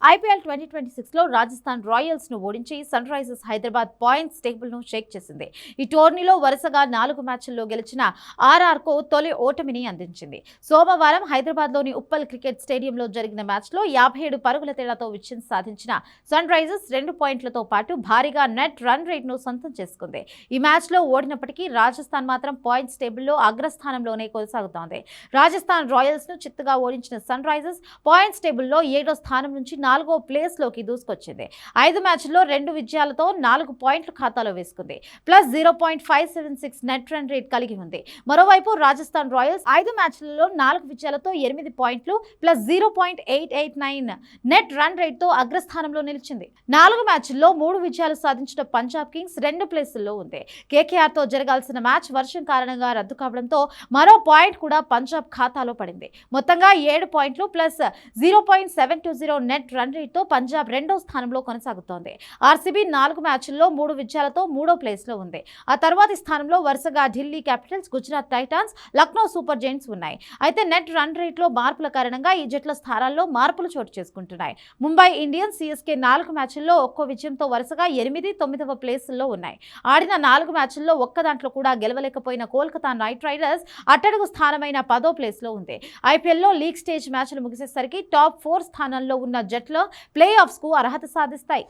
IPL 2026లో Rajasthan royals ను ఓడించి sunrisers Hyderabad points table ను షేక్ చేసింది. ఈ టోర్నీలో వరుసగా 4 మ్యాచ్ల్లో గెలిచిన ఆర్ఆర్కు తొలి ఓటమిని అందించింది. సోమవారం హైదరాబాద్లోని ఉప్పల్ క్రికెట్ స్టేడియంలో జరిగిన మ్యాచ్లో 57 పరుగుల తేడాతో విజయం సాధించిన సన్ రైజర్స్ 2 పాయింట్లతో పాటు భారీగా నెట్ రన్ రేట్ను సొంతం చేసుకుంది. ఈ మ్యాచ్లో ఓడినప్పటికీ రాజస్థాన్ మాత్రం పాయింట్స్ టేబుల్లో అగ్రస్థానంలోనే కొనసాగుతోంది. రాజస్థాన్ రాయల్స్ ను చిత్తుగా ఓడించిన సన్ రైజర్స్ పాయింట్స్ టేబుల్లో 7వ స్థానం నుంచి 4వ ప్లేస్లోకి దూసుకొచ్చింది. 5 మ్యాచ్ల్లో 2 విజయాలతో 4 పాయింట్లు ఖాతాలో వేసుకుంది. ప్లస్ 0.576 నెట్ రన్ రేట్ కలిగి ఉంది. మరోవైపు రాజస్థాన్ రాయల్స్ 5 మ్యాచ్లలో 4 విజయాలతో 8 పాయింట్లు ప్లస్ 0.889 నెట్ రన్ రేట్తో అగ్రస్థానంలో నిలిచింది. 4 మ్యాచ్ల్లో 3 విజయాలు సాధించిన పంజాబ్ కింగ్స్ 2 ప్లేసుల్లో ఉంది. కేకేఆర్తో జరగాల్సిన మ్యాచ్ వర్షం కారణంగా రద్దు కావడంతో మరో పాయింట్ కూడా పంజాబ్ ఖాతాలో పడింది. మొత్తంగా 7 పాయింట్లు ప్లస్ 0.720 నెట్ రన్ రేట్ తో పంజాబ్ 2వ స్థానంలో కొనసాగుతోంది. ఆర్సీబీ 4 మ్యాచ్ల్లో 3 విజయాలతో 3వ ప్లేస్లో ఉంది. ఆ తర్వాతి స్థానంలో వరుసగా Delhi Capitals, Gujarat Titans, Lucknow super Giants ఉన్నాయి. అయితే నెట్ రన్ రేట్లో మార్పుల కారణంగా ఈ జట్ల స్థానాల్లో మార్పులు చోటు చేసుకుంటున్నాయి. ముంబై ఇండియన్స్, సిఎస్కే 4 మ్యాచ్ల్లో ఒక్కో విజయంతో వరుసగా 8, 9వ ప్లేసుల్లో ఉన్నాయి. ఆడిన 4 మ్యాచ్ల్లో ఒక్క దాంట్లో కూడా గెలవలేకపోయిన కోల్కతా నైట్ రైడర్స్ అట్టడుగు స్థానమైన 10వ ప్లేస్లో ఉంది. ఐపీఎల్లో లీగ్ స్టేజ్ మ్యాచ్లు ముగిసేసరికి టాప్ 4 స్థానంలో ఉన్న జట్లు ప్లే ఆఫ్స్కు అర్హత సాధిస్తాయి.